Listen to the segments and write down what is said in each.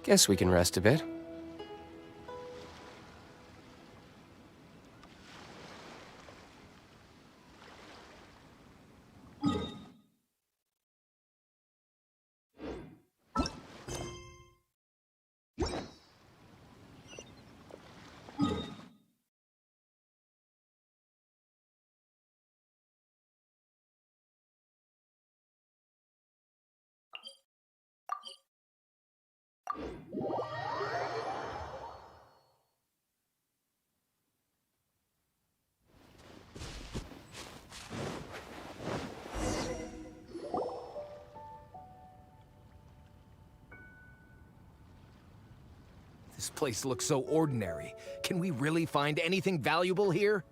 Guess we can rest a bit. This place looks so ordinary. Can we really find anything valuable here?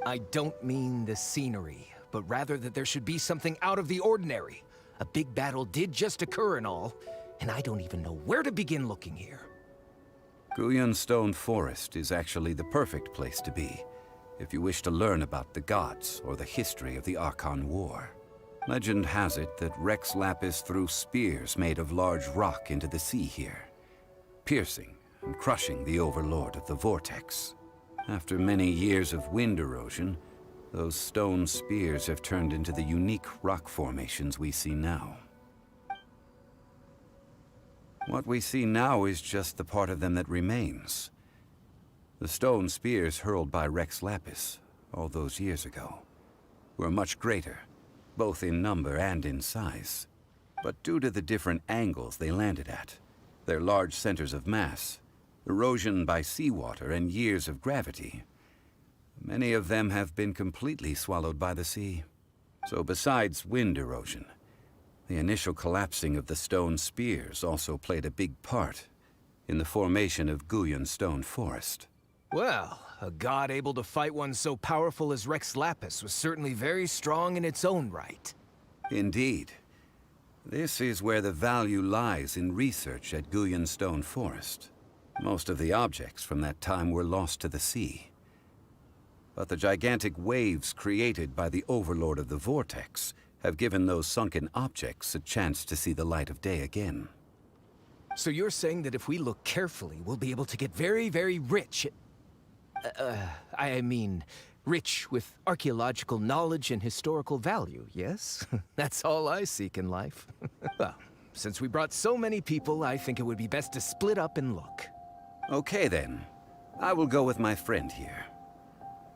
I don't mean the scenery, but rather that there should be something out of the ordinary. A big battle did just occur and all, and I don't even know where to begin looking here. Guyun Stone Forest is actually the perfect place to be, if you wish to learn about the gods or the history of the Archon War. Legend has it that Rex Lapis threw spears made of large rock into the sea here, piercing and crushing the Overlord of the Vortex. After many years of wind erosion, those stone spears have turned into the unique rock formations we see now. What we see now is just the part of them that remains. The stone spears hurled by Rex Lapis all those years ago were much greater, both in number and in size. But due to the different angles they landed at, their large centers of mass, erosion by seawater, and years of gravity, many of them have been completely swallowed by the sea. So besides wind erosion, the initial collapsing of the stone spears also played a big part in the formation of Guyun Stone Forest. Well, a god able to fight one so powerful as Rex Lapis was certainly very strong in its own right. Indeed. This is where the value lies in research at Guyun Stone Forest. Most of the objects from that time were lost to the sea. But the gigantic waves created by the Overlord of the Vortex have given those sunken objects a chance to see the light of day again. So you're saying that if we look carefully, we'll be able to get very, very rich I mean, rich with archaeological knowledge and historical value, yes? That's all I seek in life. Well, since we brought so many people, I think it would be best to split up and look. Okay then. I will go with my friend here.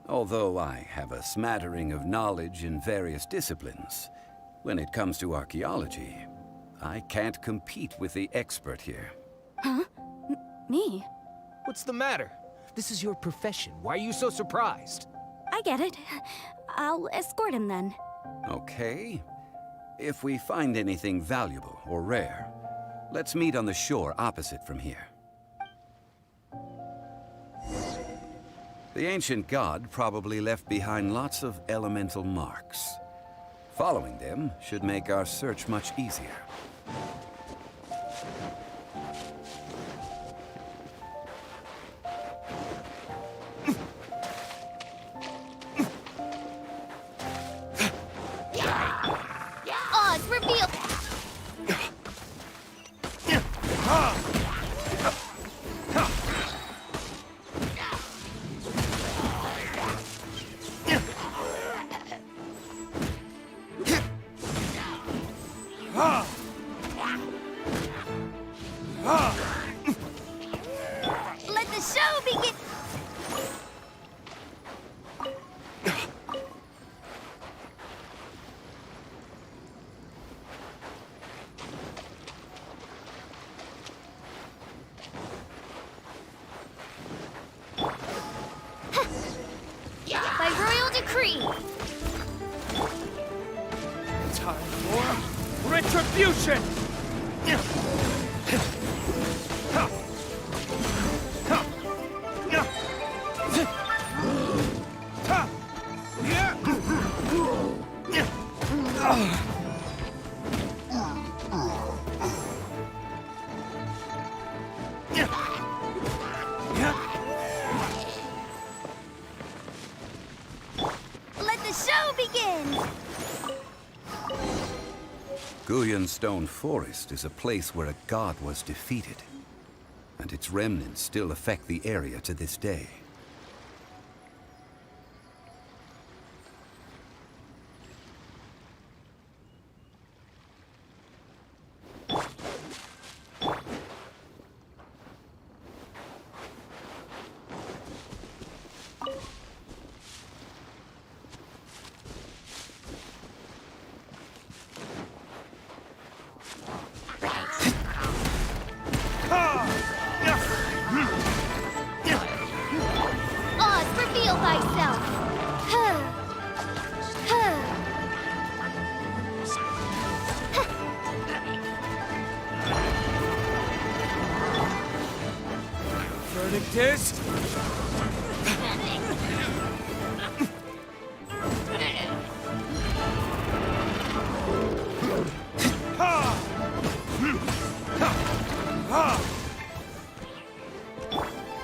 Although I have a smattering of knowledge in various disciplines, when it comes to archaeology, I can't compete with the expert here. Huh? Me? What's the matter? This is your profession. Why are you so surprised? I get it. I'll escort him then. Okay. If we find anything valuable or rare, let's meet on the shore opposite from here. The ancient god probably left behind lots of elemental marks. Following them should make our search much easier. Oz, reveal! Let the show begin! By royal decree! Time for retribution! Let the show begin! Guyan Stone Forest is a place where a god was defeated, and its remnants still affect the area to this day. Oz, reveal thyself! Verdict is...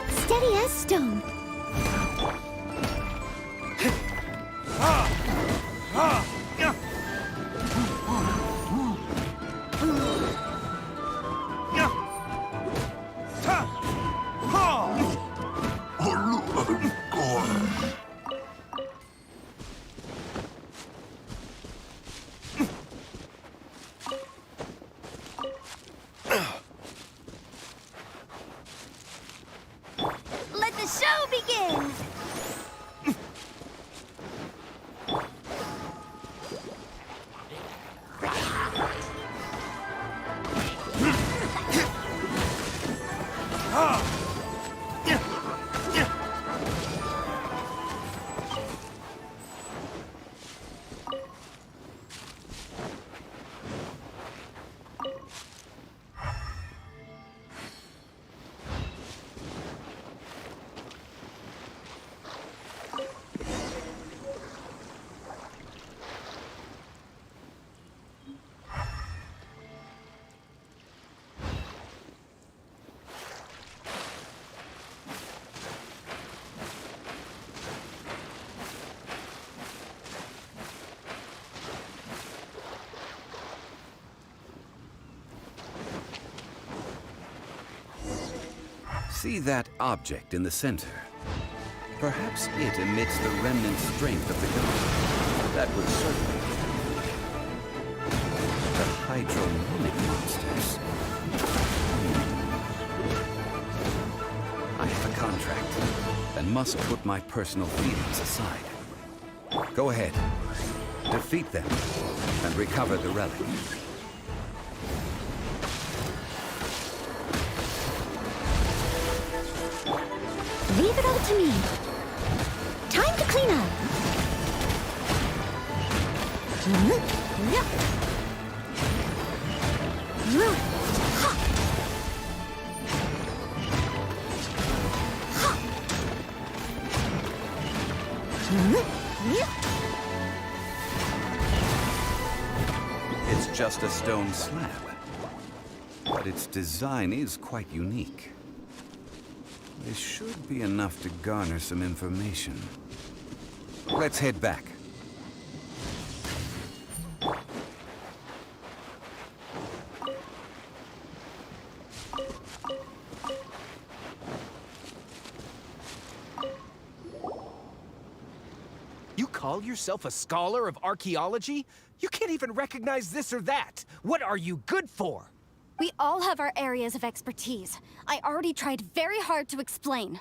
Steady as stone. Let the show begin! See that object in the center? Perhaps it emits the remnant strength of the god. That would certainly the hydromonic monsters. I have a contract and must put my personal feelings aside. Go ahead. Defeat them and recover the relic. Leave it all to me. Time to clean up. It's just a stone slab, but its design is quite unique. This should be enough to garner some information. Let's head back. You call yourself a scholar of archaeology? You can't even recognize this or that. What are you good for? We all have our areas of expertise. I already tried very hard to explain.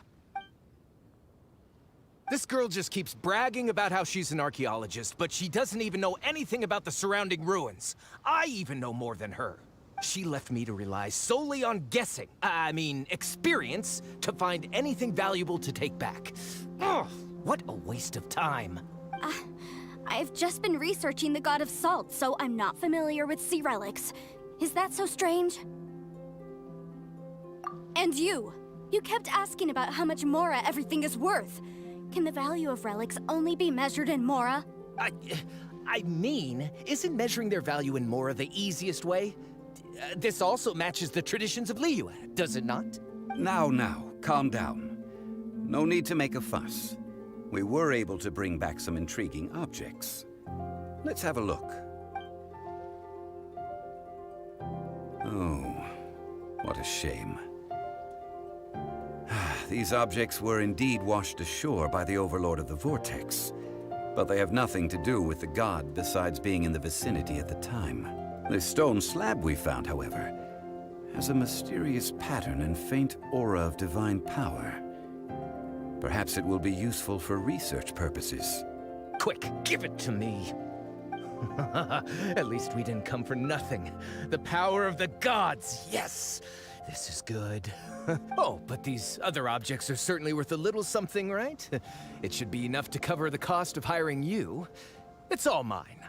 This girl just keeps bragging about how she's an archaeologist, but she doesn't even know anything about the surrounding ruins. I even know more than her. She left me to rely solely on guessing, experience, to find anything valuable to take back. Ugh, what a waste of time. I've just been researching the god of salt, so I'm not familiar with sea relics. Is that so strange? And you kept asking about how much Mora everything is worth. Can the value of relics only be measured in Mora? Isn't measuring their value in Mora the easiest way? This also matches the traditions of Liyue, does it not? Now, calm down. No need to make a fuss. We were able to bring back some intriguing objects. Let's have a look. What a shame. These objects were indeed washed ashore by the Overlord of the Vortex, but they have nothing to do with the god besides being in the vicinity at the time. This stone slab we found, however, has a mysterious pattern and faint aura of divine power. Perhaps it will be useful for research purposes. Quick, give it to me. At least we didn't come for nothing. The power of the gods, yes! This is good. Oh, but these other objects are certainly worth a little something, right? It should be enough to cover the cost of hiring you. It's all mine.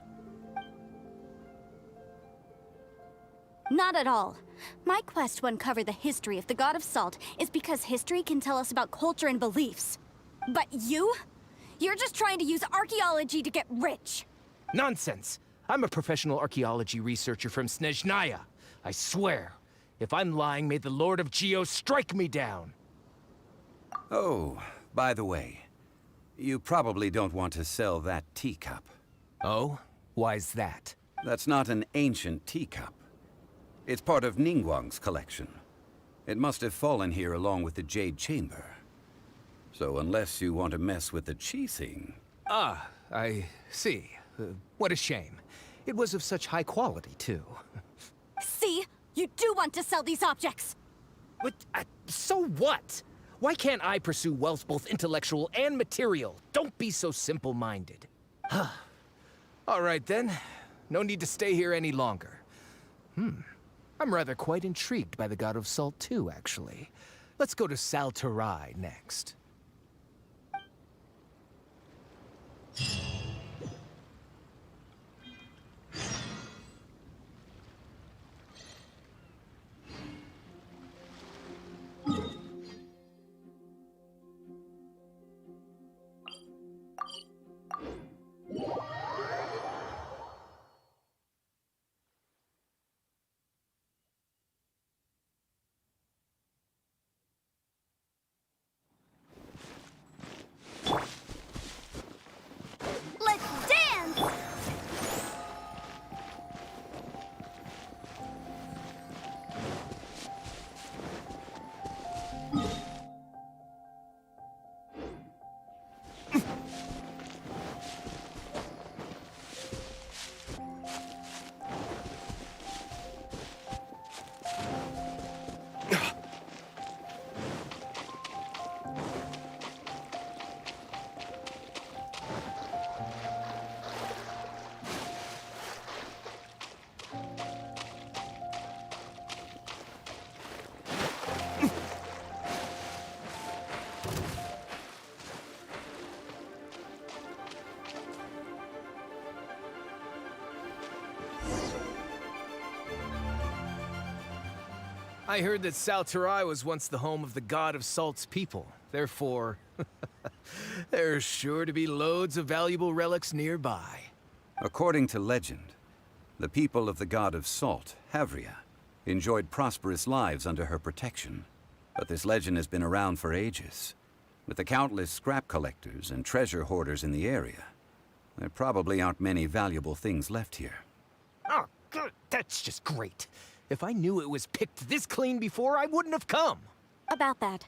Not at all. My quest to uncover the history of the God of Salt is because history can tell us about culture and beliefs. But you? You're just trying to use archaeology to get rich. Nonsense! I'm a professional archaeology researcher from Snezhnaya. I swear. If I'm lying, may the Lord of Geo strike me down. Oh, by the way, you probably don't want to sell that teacup. Oh? Why's that? That's not an ancient teacup. It's part of Ningguang's collection. It must have fallen here along with the Jade Chamber. So unless you want to mess with the Qixing... Ah, I see. What a shame. It was of such high quality, too. See? You do want to sell these objects! But, so what? Why can't I pursue wealth both intellectual and material? Don't be so simple-minded. All right, then. No need to stay here any longer. I'm rather quite intrigued by the God of Salt, too, actually. Let's go to Saltarai next. Let's dance! I heard that Saltarai was once the home of the God of Salt's people. Therefore, there's sure to be loads of valuable relics nearby. According to legend, the people of the God of Salt, Havria, enjoyed prosperous lives under her protection. But this legend has been around for ages. With the countless scrap collectors and treasure hoarders in the area, there probably aren't many valuable things left here. Oh, good. That's just great. If I knew it was picked this clean before, I wouldn't have come. About that,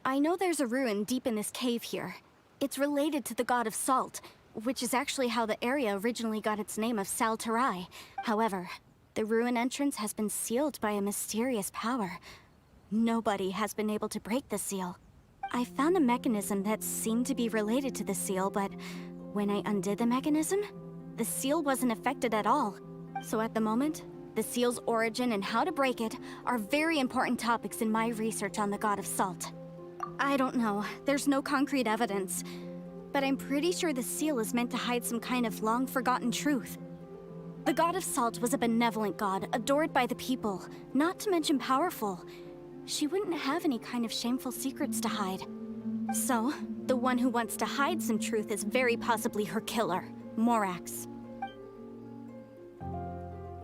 I know there's a ruin deep in this cave here. It's related to the God of Salt, which is actually how the area originally got its name of Saltarai. However, the ruin entrance has been sealed by a mysterious power. Nobody has been able to break the seal. I found a mechanism that seemed to be related to the seal, but when I undid the mechanism, the seal wasn't affected at all. So at the moment, the seal's origin and how to break it are very important topics in my research on the God of Salt. I don't know, there's no concrete evidence, but I'm pretty sure the seal is meant to hide some kind of long-forgotten truth. The God of Salt was a benevolent god, adored by the people, not to mention powerful. She wouldn't have any kind of shameful secrets to hide. So, the one who wants to hide some truth is very possibly her killer, Morax.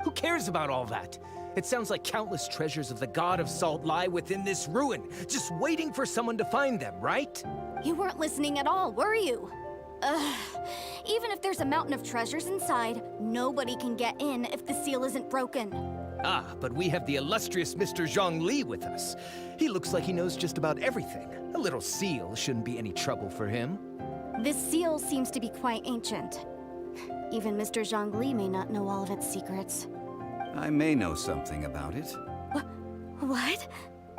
Who cares about all that? It sounds like countless treasures of the God of Salt lie within this ruin, just waiting for someone to find them, right? You weren't listening at all, were you? Ugh. Even if there's a mountain of treasures inside, nobody can get in if the seal isn't broken. Ah, but we have the illustrious Mr. Zhongli with us. He looks like he knows just about everything. A little seal shouldn't be any trouble for him. This seal seems to be quite ancient. Even Mr. Zhongli may not know all of its secrets. I may know something about it. What?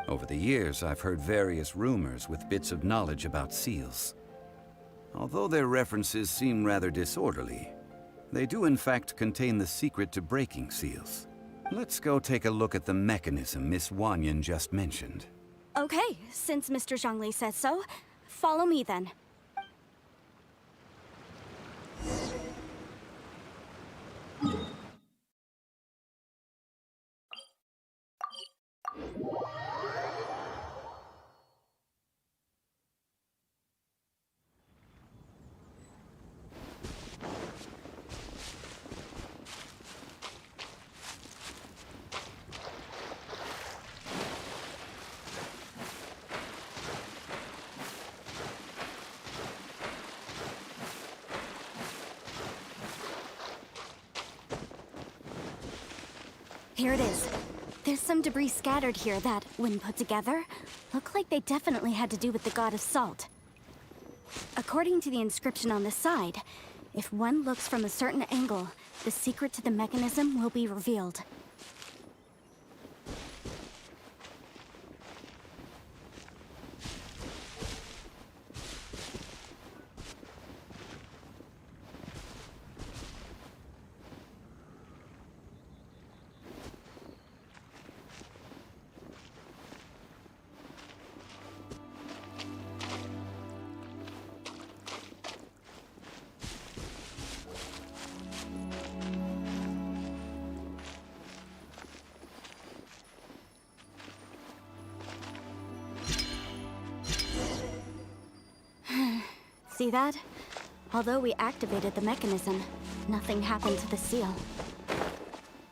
Over the years, I've heard various rumors with bits of knowledge about seals. Although their references seem rather disorderly, they do in fact contain the secret to breaking seals. Let's go take a look at the mechanism Miss Wanyan just mentioned. Okay, since Mr. Zhongli says so, follow me then. Here it is. There's some debris scattered here that, when put together, look like they definitely had to do with the god of salt. According to the inscription on the side, if one looks from a certain angle, the secret to the mechanism will be revealed. See that? Although we activated the mechanism, nothing happened to the seal.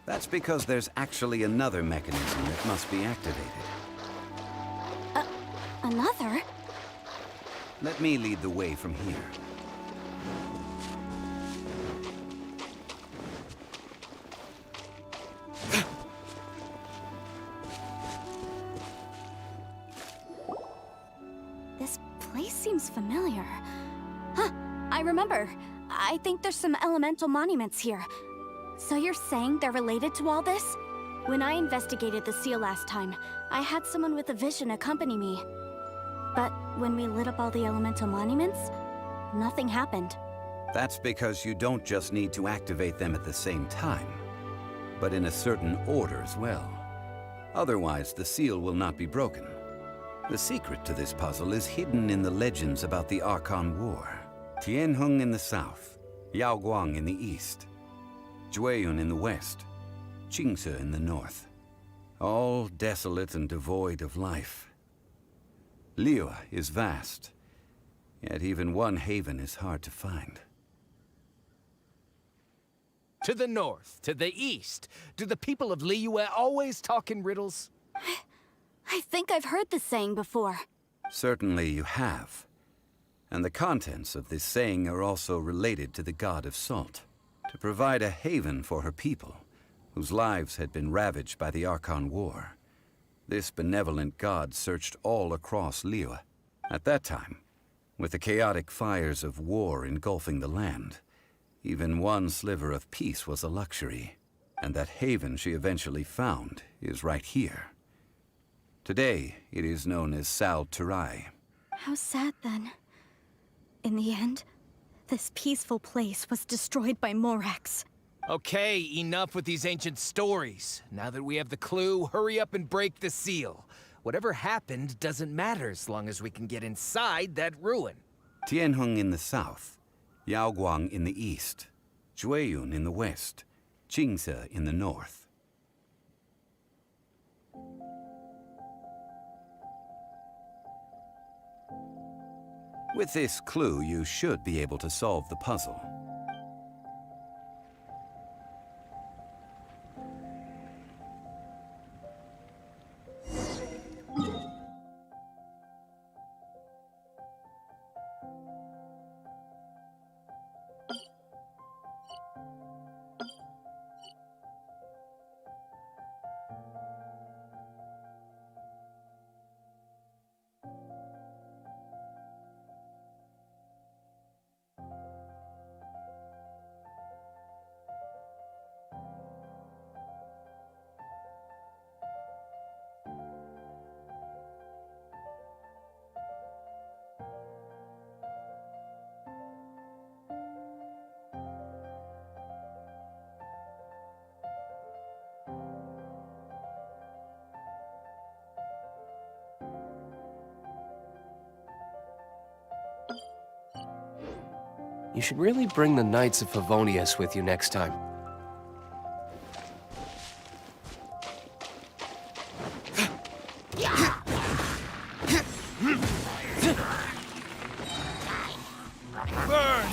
That's because there's actually another mechanism that must be activated. Another? Let me lead the way from here. This place seems familiar. Huh, I remember. I think there's some elemental monuments here. So you're saying they're related to all this? When I investigated the seal last time, I had someone with a vision accompany me. But when we lit up all the elemental monuments, nothing happened. That's because you don't just need to activate them at the same time, but in a certain order as well. Otherwise, the seal will not be broken. The secret to this puzzle is hidden in the legends about the Archon War. Tianheng in the south, Yaoguang in the east, Jueyun in the west, Qingce in the north. All desolate and devoid of life. Liyue is vast, yet even one haven is hard to find. To the north, to the east. Do the people of Liyue always talk in riddles? I think I've heard this saying before. Certainly you have. And the contents of this saying are also related to the god of salt. To provide a haven for her people, whose lives had been ravaged by the Archon War, this benevolent god searched all across Liyue. At that time, with the chaotic fires of war engulfing the land, even one sliver of peace was a luxury. And that haven she eventually found is right here. Today, it is known as Sal Turai. How sad then. In the end, this peaceful place was destroyed by Morax. Okay, enough with these ancient stories. Now that we have the clue, hurry up and break the seal. Whatever happened doesn't matter as long as we can get inside that ruin. Tianheng in the south, Yaoguang in the east, Jueyun in the west, Qingce in the north. With this clue, you should be able to solve the puzzle. You should really bring the Knights of Favonius with you next time. Burn!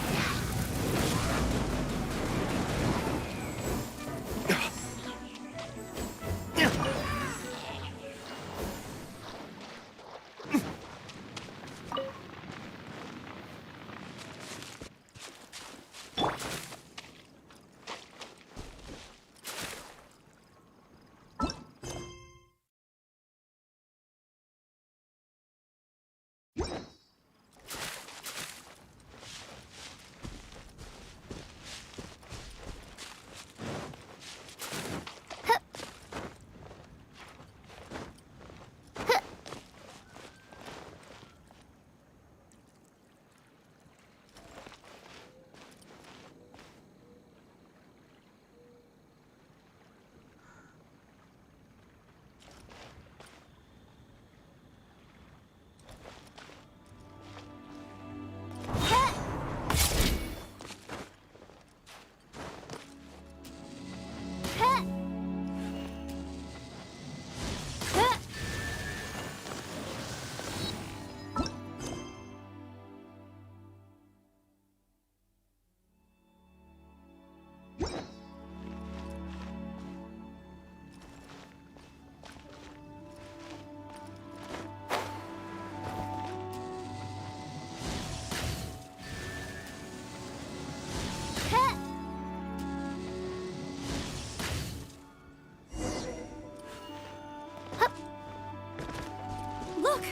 Look!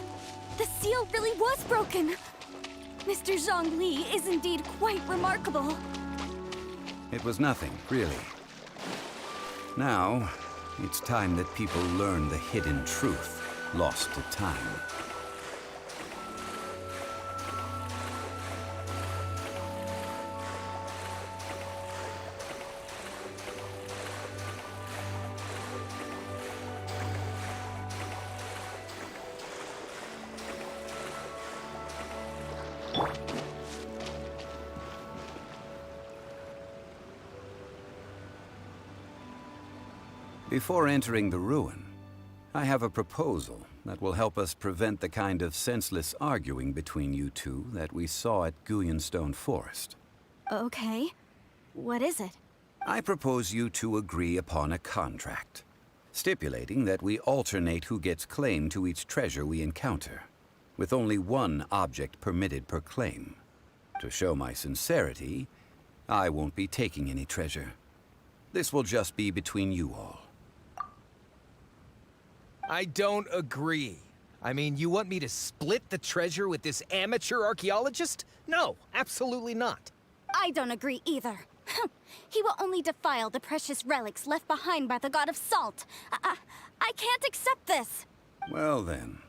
The seal really was broken! Mr. Zhongli is indeed quite remarkable. It was nothing, really. Now, it's time that people learn the hidden truth lost to time. Before entering the ruin, I have a proposal that will help us prevent the kind of senseless arguing between you two that we saw at Guyonstone Forest. Okay. What is it? I propose you two agree upon a contract, stipulating that we alternate who gets claim to each treasure we encounter, with only one object permitted per claim. To show my sincerity, I won't be taking any treasure. This will just be between you all. I don't agree. I mean, you want me to split the treasure with this amateur archaeologist? No, absolutely not. I don't agree either. He will only defile the precious relics left behind by the god of salt. I can't accept this. Well then,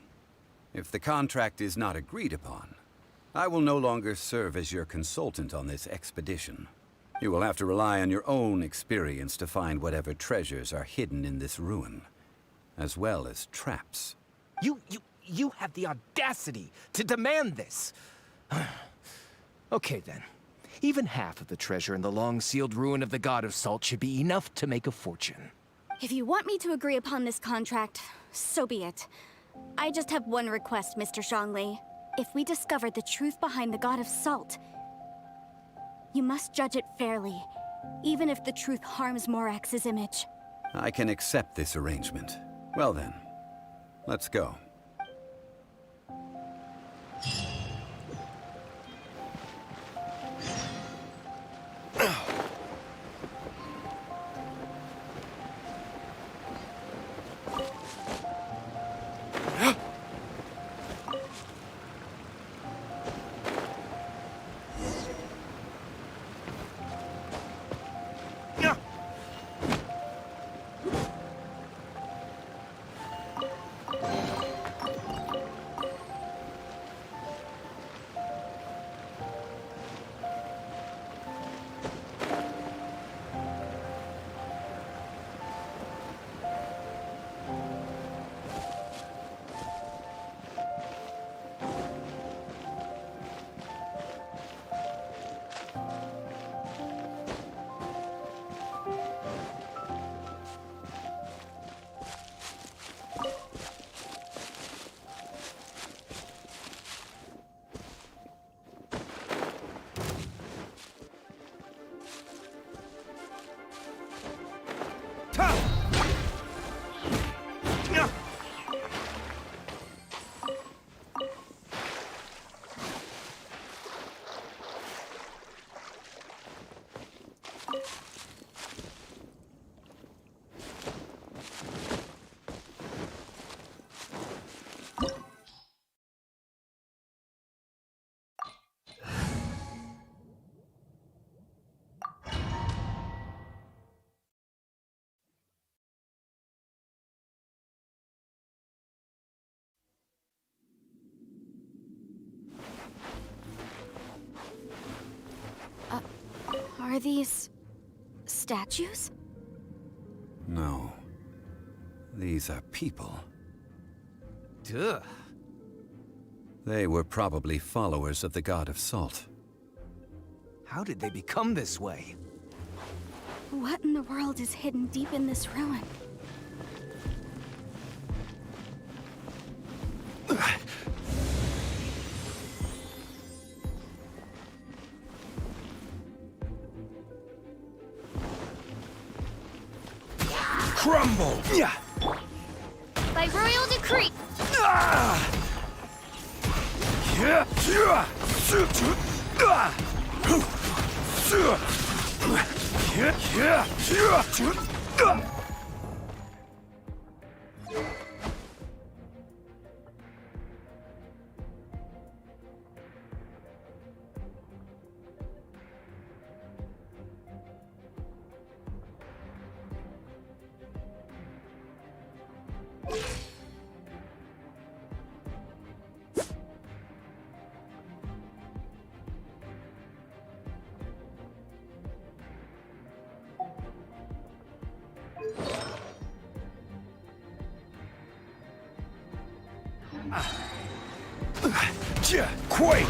if the contract is not agreed upon, I will no longer serve as your consultant on this expedition. You will have to rely on your own experience to find whatever treasures are hidden in this ruin, as well as traps. You have the audacity to demand this. Okay then. Even half of the treasure in the long-sealed ruin of the God of Salt should be enough to make a fortune. If you want me to agree upon this contract, so be it. I just have one request, Mr. Zhongli. If we discover the truth behind the God of Salt, you must judge it fairly, even if the truth harms Morax's image. I can accept this arrangement. Well then, let's go. Are these statues? No. These are people. Duh. They were probably followers of the god of salt. How did they become this way? What in the world is hidden deep in this ruin? Crumble! Yeah. By royal decree! Quake!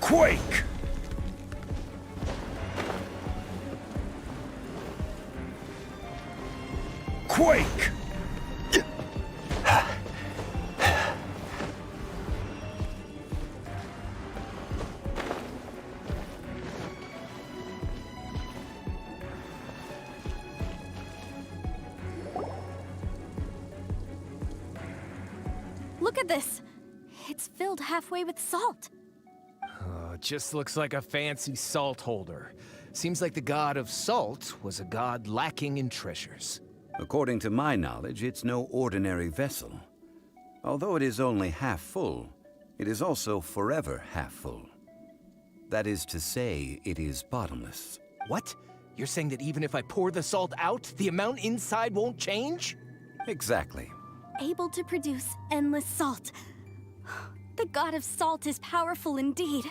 Quake! Quake! Look at this! It's filled halfway with salt. Oh, it just looks like a fancy salt holder. Seems like the god of salt was a god lacking in treasures. According to my knowledge, it's no ordinary vessel. Although it is only half full, it is also forever half full. That is to say, it is bottomless. What? You're saying that even if I pour the salt out, the amount inside won't change? Exactly. Able to produce endless salt. The god of salt is powerful indeed.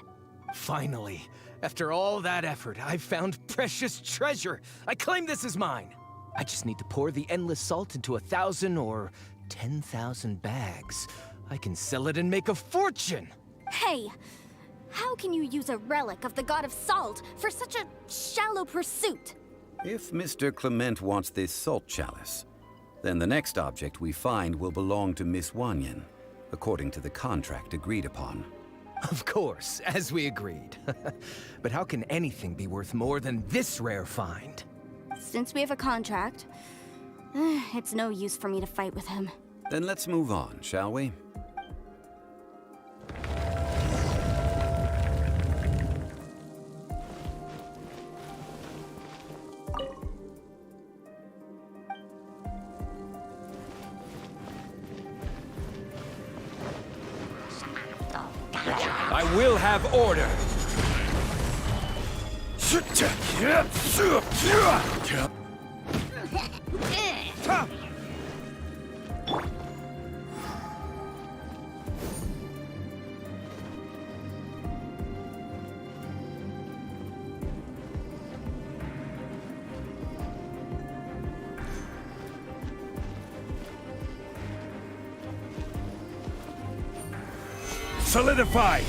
Finally, after all that effort, I've found precious treasure. I claim this as mine. I just need to pour the endless salt into 1,000 or 10,000 bags. I can sell it and make a fortune. Hey, how can you use a relic of the god of salt for such a shallow pursuit? If Mr. Clement wants this salt chalice, then the next object we find will belong to Miss Wanyan, according to the contract agreed upon. Of course, as we agreed. But how can anything be worth more than this rare find? Since we have a contract, it's no use for me to fight with him. Then let's move on, shall we? I will have order. Solidify!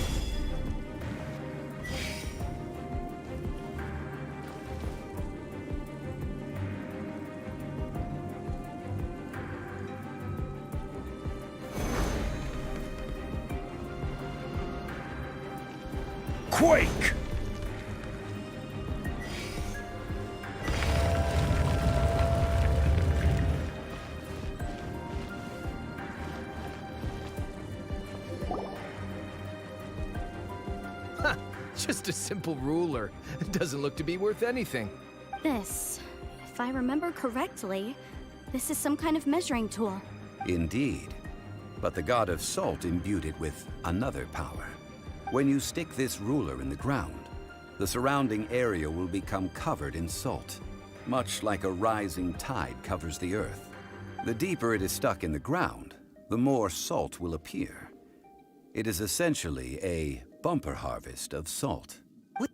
Quake! Huh, just a simple ruler. It doesn't look to be worth anything. This, if I remember correctly, this is some kind of measuring tool. Indeed. But the god of salt imbued it with another power. When you stick this ruler in the ground, the surrounding area will become covered in salt, much like a rising tide covers the earth. The deeper it is stuck in the ground, the more salt will appear. It is essentially a bumper harvest of salt. What?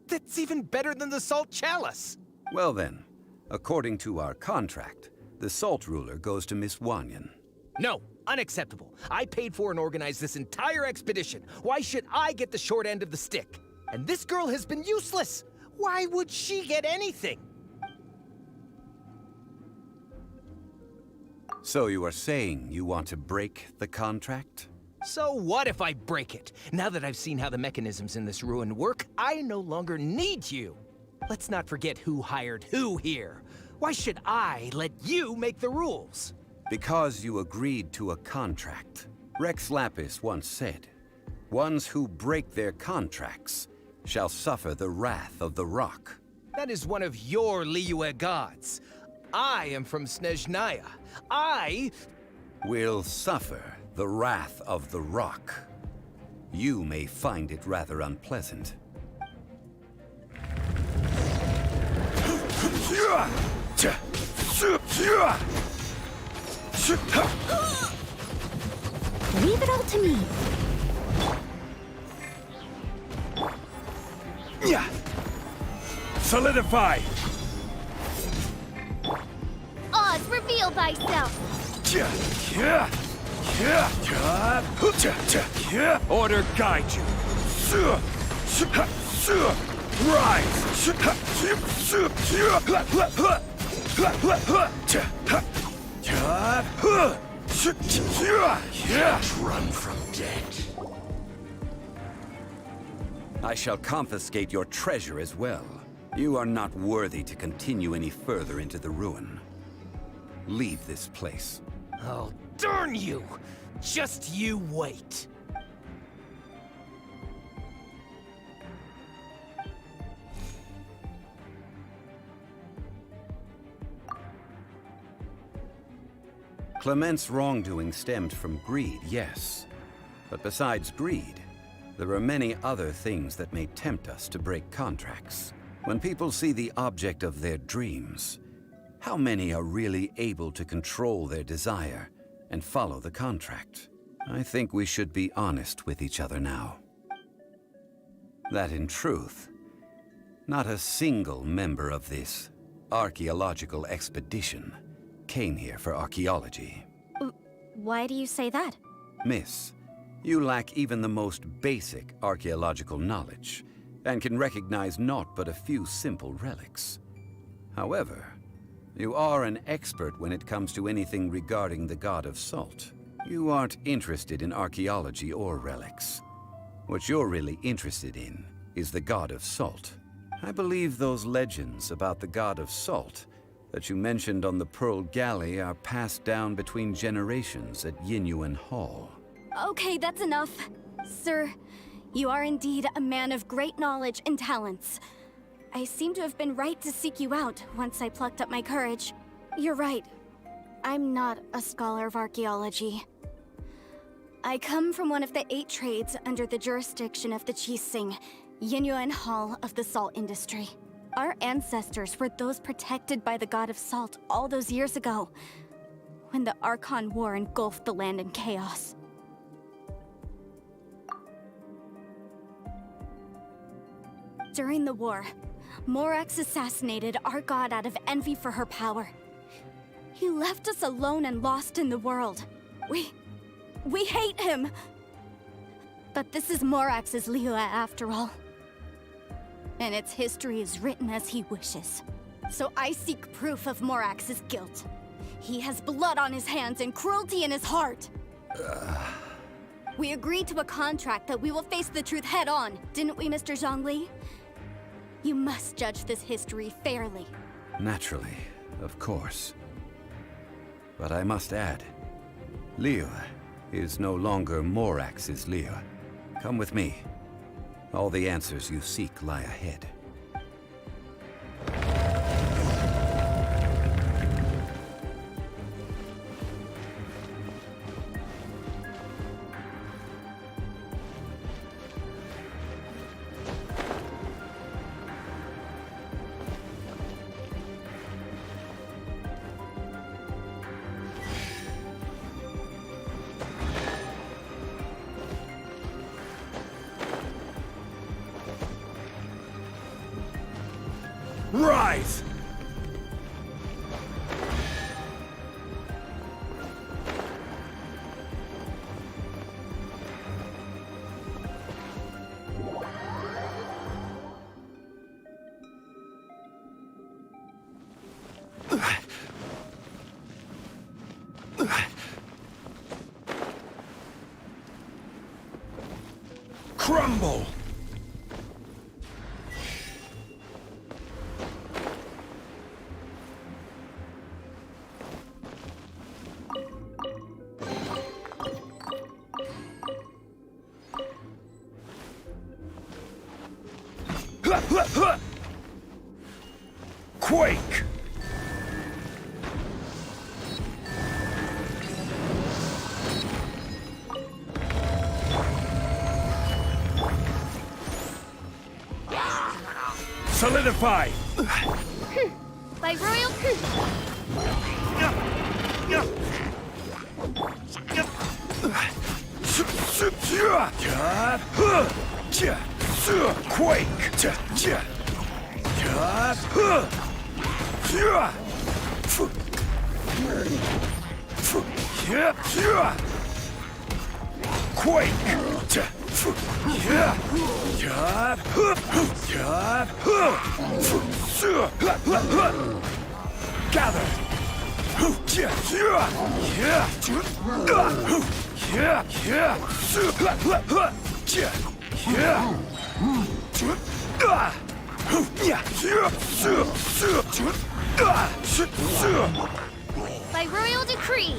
That's even better than the salt chalice! Well then, according to our contract, the salt ruler goes to Miss Wanyan. No, unacceptable. I paid for and organized this entire expedition. Why should I get the short end of the stick? And this girl has been useless. Why would she get anything? So you are saying you want to break the contract? So what if I break it? Now that I've seen how the mechanisms in this ruin work, I no longer need you. Let's not forget who hired who here. Why should I let you make the rules? Because you agreed to a contract. Rex Lapis once said, "Ones who break their contracts shall suffer the wrath of the rock." That is one of your Liyue gods. I am from Snezhnaya. I will suffer the wrath of the rock. You may find it rather unpleasant. Leave it all to me. Solidify! Oz, reveal thyself. Order guide you. Rise! Run from death. I shall confiscate your treasure as well. You are not worthy to continue any further into the ruin. Leave this place. Oh, darn you! Just you wait. Clement's wrongdoing stemmed from greed, yes. But besides greed, there are many other things that may tempt us to break contracts. When people see the object of their dreams, how many are really able to control their desire and follow the contract? I think we should be honest with each other now. That in truth, not a single member of this archaeological expedition came here for archaeology. Why do you say that? Miss, you lack even the most basic archaeological knowledge, and can recognize naught but a few simple relics. However, you are an expert when it comes to anything regarding the god of salt. You aren't interested in archaeology or relics. What you're really interested in is the god of salt. I believe those legends about the god of salt that you mentioned on the Pearl Galley are passed down between generations at Yinyuan Hall. Okay, that's enough. Sir, you are indeed a man of great knowledge and talents. I seem to have been right to seek you out once I plucked up my courage. You're right. I'm not a scholar of archaeology. I come from one of the 8 trades under the jurisdiction of the Qixing, Yinyuan Hall of the salt industry. Our ancestors were those protected by the god of salt all those years ago, when the Archon War engulfed the land in chaos. During the war, Morax assassinated our god out of envy for her power. He left us alone and lost in the world. We hate him! But this is Morax's Liyue after all. And its history is written as he wishes. So I seek proof of Morax's guilt. He has blood on his hands and cruelty in his heart. We agreed to a contract that we will face the truth head on, didn't we, Mr. Zhongli? You must judge this history fairly. Naturally, of course. But I must add, Liyue is no longer Morax's Liyue. Come with me. All the answers you seek lie ahead. Rise! Crumble! Quake! Solidify! By royal... Quake! Gather! By royal decree.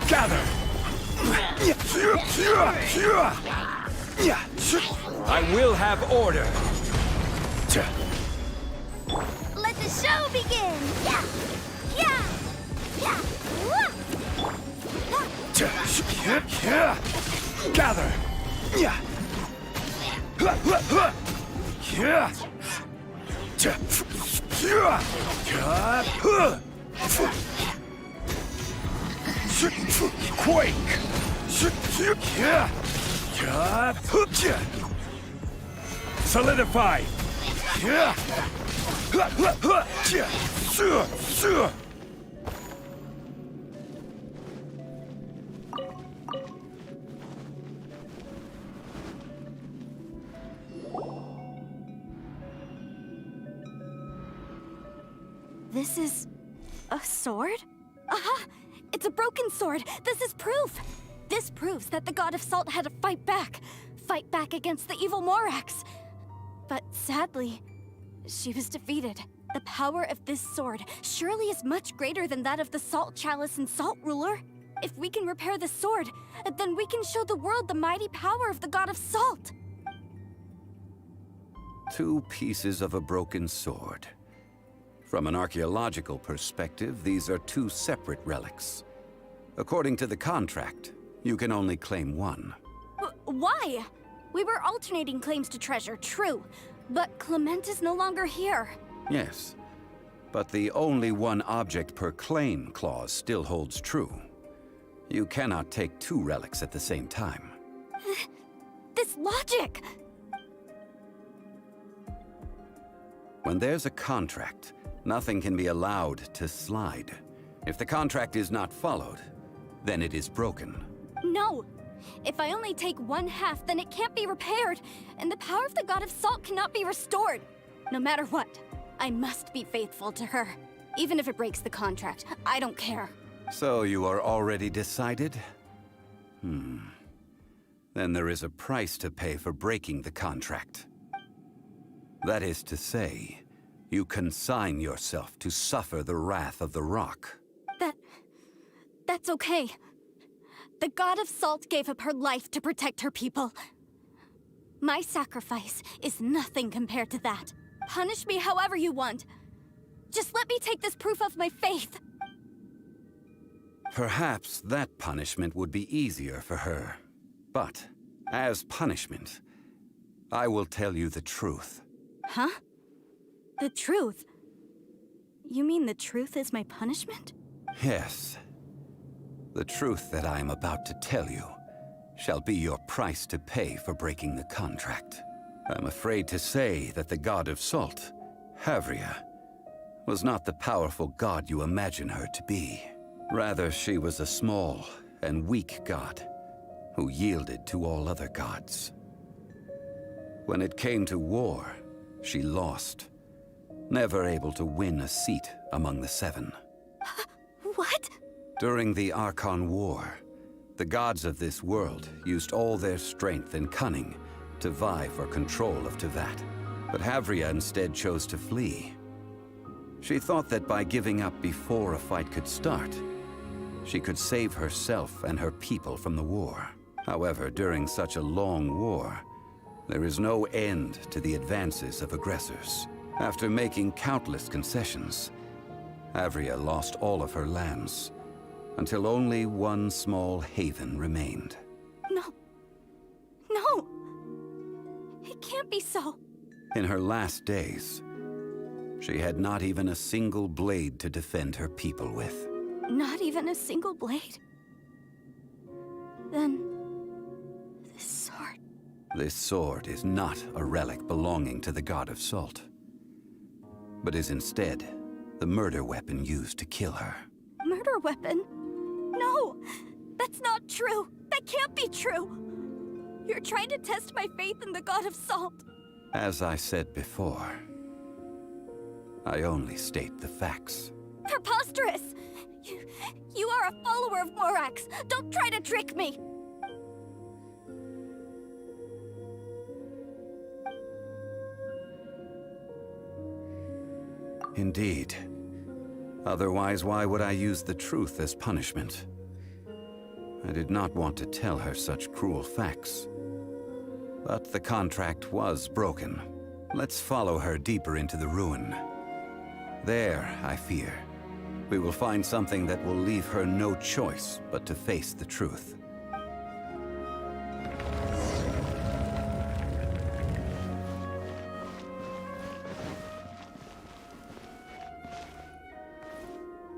Gather! I will have order! Let the show begin! Yeah! Yeah! Yeah! Gather! Quake! Solidify! This is... a sword? Aha! It's a broken sword! This is proof! This proves that the God of Salt had to fight back. Fight back against the evil Morax. But sadly, she was defeated. The power of this sword surely is much greater than that of the Salt Chalice and Salt Ruler. If we can repair the sword, then we can show the world the mighty power of the God of Salt. 2 pieces of a broken sword. From an archaeological perspective, these are 2 separate relics. According to the contract, you can only claim one. Why? We were alternating claims to treasure, true. But Clement is no longer here. Yes, but the only one object per claim clause still holds true. You cannot take 2 relics at the same time. This logic! When there's a contract, nothing can be allowed to slide. If the contract is not followed, then it is broken. No! If I only take 1/2, then it can't be repaired, and the power of the God of Salt cannot be restored. No matter what, I must be faithful to her. Even if it breaks the contract, I don't care. So you are already decided? Then there is a price to pay for breaking the contract. That is to say, you consign yourself to suffer the wrath of the rock. That's okay. The God of Salt gave up her life to protect her people. My sacrifice is nothing compared to that. Punish me however you want. Just let me take this proof of my faith. Perhaps that punishment would be easier for her. But, as punishment, I will tell you the truth. Huh? The truth? You mean the truth is my punishment? Yes. The truth that I am about to tell you shall be your price to pay for breaking the contract. I'm afraid to say that the god of salt, Havria, was not the powerful god you imagine her to be. Rather, she was a small and weak god who yielded to all other gods. When it came to war, she lost, never able to win a seat among the seven. What? During the Archon War, the gods of this world used all their strength and cunning to vie for control of Tevat. But Havria instead chose to flee. She thought that by giving up before a fight could start, she could save herself and her people from the war. However, during such a long war, there is no end to the advances of aggressors. After making countless concessions, Havria lost all of her lands, until only one small haven remained. No. No! It can't be so. In her last days, she had not even a single blade to defend her people with. Not even a single blade? Then... this sword... This sword is not a relic belonging to the god of salt, but is instead the murder weapon used to kill her. Murder weapon? No! That's not true! That can't be true! You're trying to test my faith in the god of salt! As I said before, I only state the facts. Preposterous! You are a follower of Morax! Don't try to trick me! Indeed. Otherwise, why would I use the truth as punishment? I did not want to tell her such cruel facts. But the contract was broken. Let's follow her deeper into the ruin. There, I fear, we will find something that will leave her no choice but to face the truth.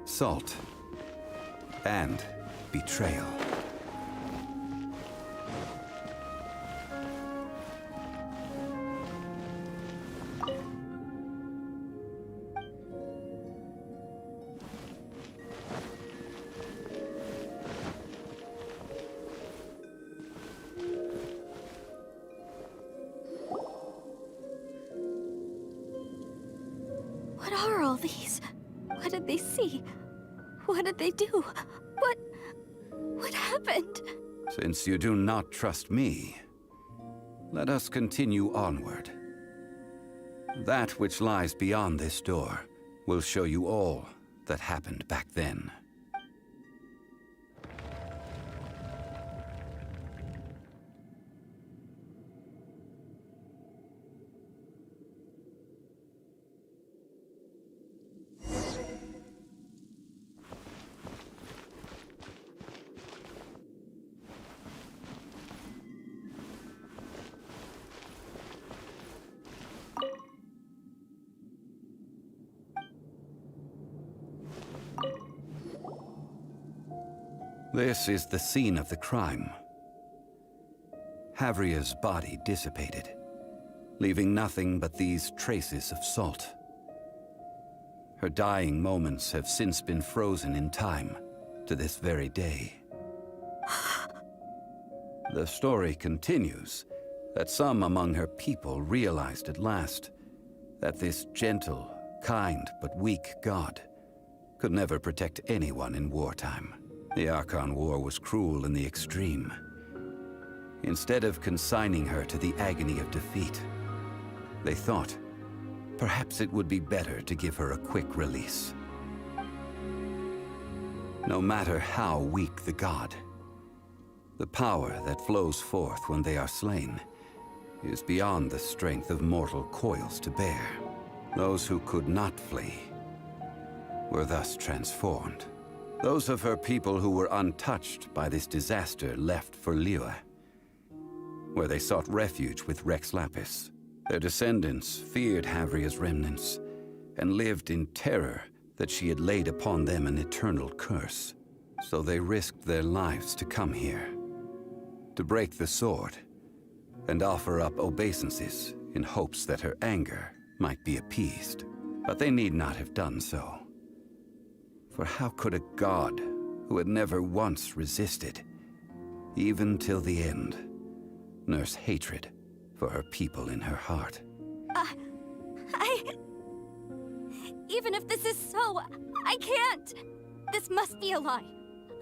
Salt and betrayal. What are all these? What did they see? What did they do? What happened? Since you do not trust me, let us continue onward. That which lies beyond this door will show you all that happened back then. This is the scene of the crime. Havria's body dissipated, leaving nothing but these traces of salt. Her dying moments have since been frozen in time to this very day. The story continues that some among her people realized at last that this gentle, kind, but weak god could never protect anyone in wartime. The Archon War was cruel in the extreme. Instead of consigning her to the agony of defeat, they thought perhaps it would be better to give her a quick release. No matter how weak the god, the power that flows forth when they are slain is beyond the strength of mortal coils to bear. Those who could not flee were thus transformed. Those of her people who were untouched by this disaster left for Liyue, where they sought refuge with Rex Lapis. Their descendants feared Havria's remnants and lived in terror that she had laid upon them an eternal curse. So they risked their lives to come here, to break the sword, and offer up obeisances in hopes that her anger might be appeased. But they need not have done so. For how could a god who had never once resisted, even till the end, nurse hatred for her people in her heart? Even if this is so, I can't! This must be a lie.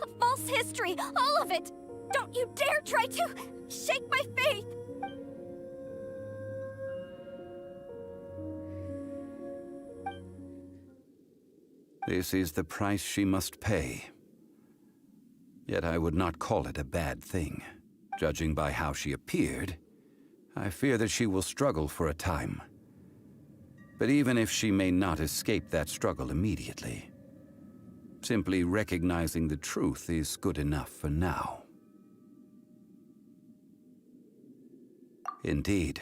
A false history, all of it! Don't you dare try to shake my faith! This is the price she must pay. Yet I would not call it a bad thing. Judging by how she appeared, I fear that she will struggle for a time. But even if she may not escape that struggle immediately, simply recognizing the truth is good enough for now. Indeed,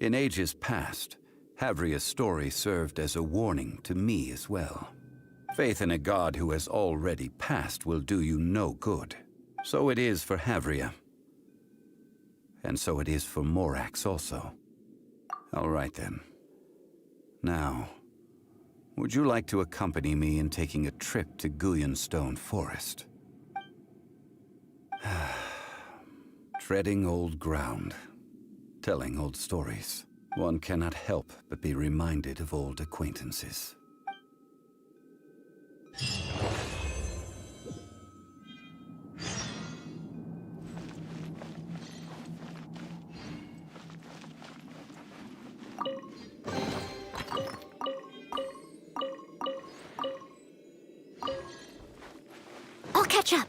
in ages past, Havria's story served as a warning to me as well. Faith in a god who has already passed will do you no good. So it is for Havria. And so it is for Morax also. All right then. Now, would you like to accompany me in taking a trip to Gullion Forest? Treading old ground, telling old stories. One cannot help but be reminded of old acquaintances. I'll catch up.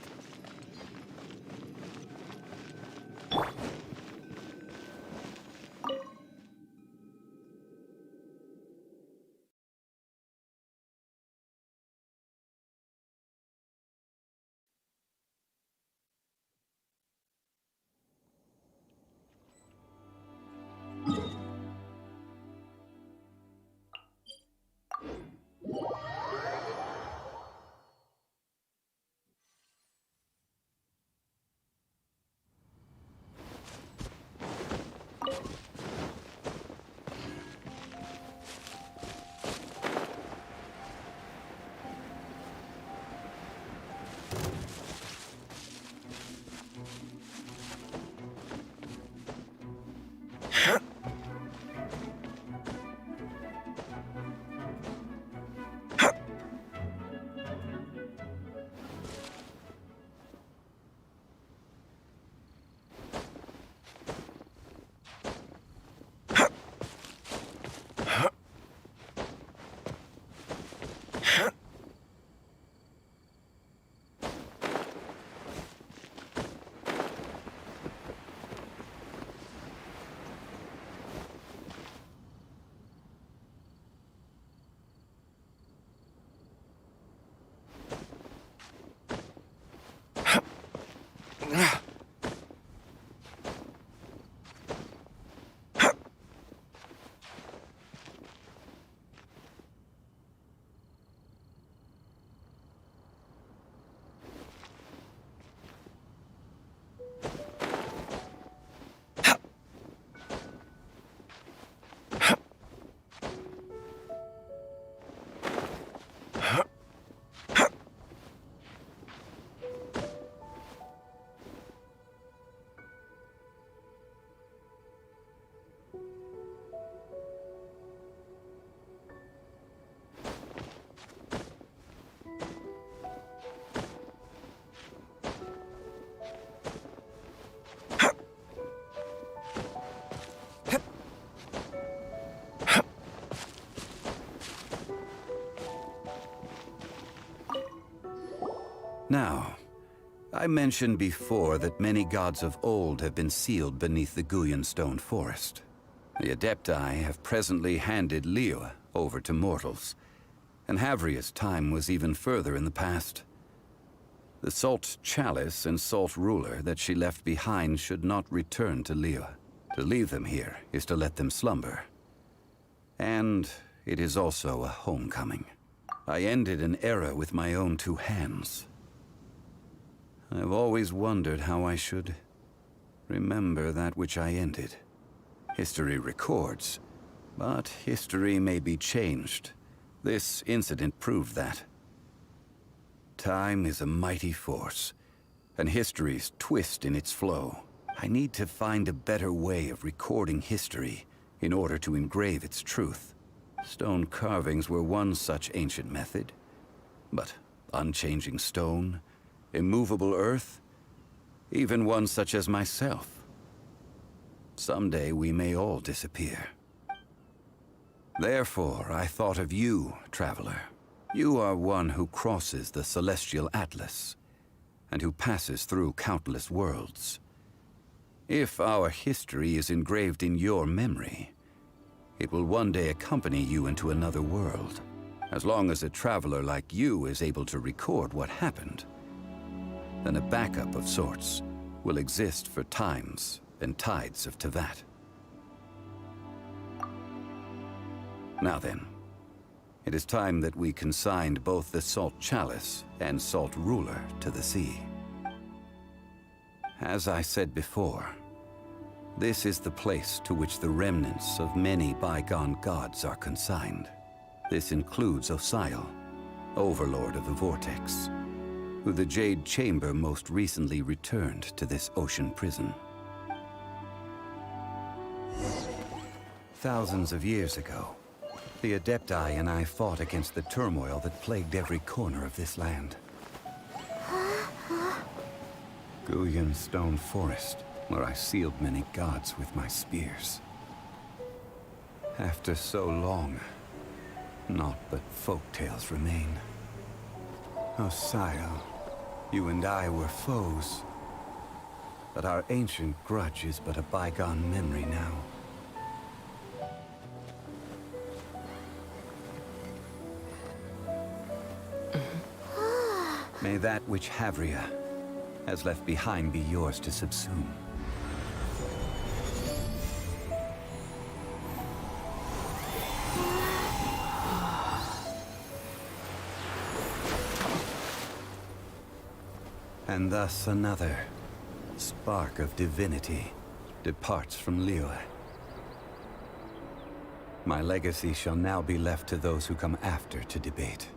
Now, I mentioned before that many gods of old have been sealed beneath the Gullion Forest. The Adepti have presently handed Liyue over to mortals, and Havria's time was even further in the past. The Salt Chalice and Salt Ruler that she left behind should not return to Liyue. To leave them here is to let them slumber. And it is also a homecoming. I ended an era with my own two hands. I've always wondered how I should remember that which I ended. History records, but history may be changed. This incident proved that. Time is a mighty force, and history's twist in its flow. I need to find a better way of recording history in order to engrave its truth. Stone carvings were one such ancient method, but unchanging stone, immovable earth, even one such as myself. Someday we may all disappear. Therefore, I thought of you, traveler. You are one who crosses the celestial atlas, and who passes through countless worlds. If our history is engraved in your memory, it will one day accompany you into another world. As long as a traveler like you is able to record what happened, then a backup of sorts will exist for times and tides of Teyvat. Now then, it is time that we consigned both the Salt Chalice and Salt Ruler to the sea. As I said before, this is the place to which the remnants of many bygone gods are consigned. This includes Osial, Overlord of the Vortex, who the Jade Chamber most recently returned to this ocean prison. Thousands of years ago, the Adepti and I fought against the turmoil that plagued every corner of this land. Guyan Stone Forest, where I sealed many gods with my spears. After so long, naught but folktales remain. Osial, you and I were foes, but our ancient grudge is but a bygone memory now. May that which Havria has left behind be yours to subsume. And thus another spark of divinity departs from Liyue. My legacy shall now be left to those who come after to debate.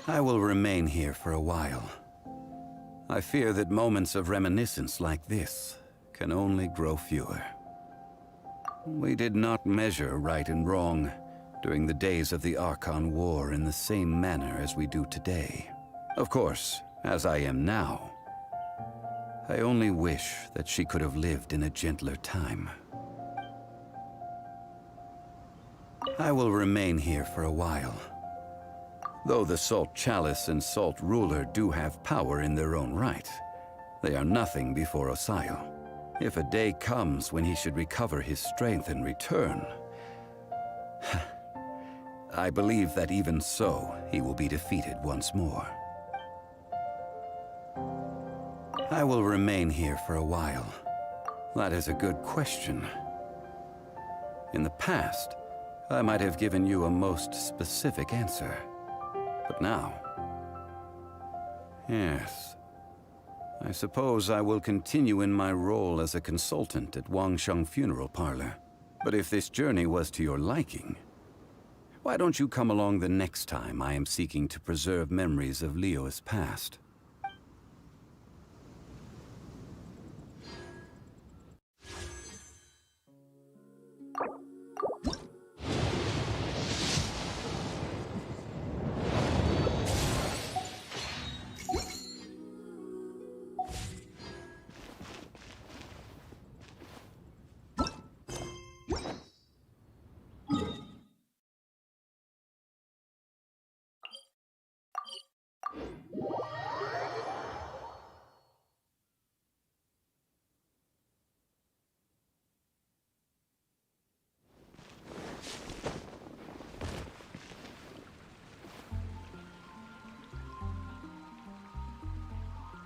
I will remain here for a while. I fear that moments of reminiscence like this can only grow fewer. We did not measure right and wrong during the days of the Archon War in the same manner as we do today. Of course, as I am now, I only wish that she could have lived in a gentler time. I will remain here for a while. Though the Salt Chalice and Salt Ruler do have power in their own right, they are nothing before Osial. If a day comes when he should recover his strength and return, I believe that even so, he will be defeated once more. I will remain here for a while. That is a good question. In the past, I might have given you a most specific answer. But now... yes. I suppose I will continue in my role as a consultant at Wangsheng Funeral Parlor. But if this journey was to your liking, why don't you come along the next time I am seeking to preserve memories of Liyue's past?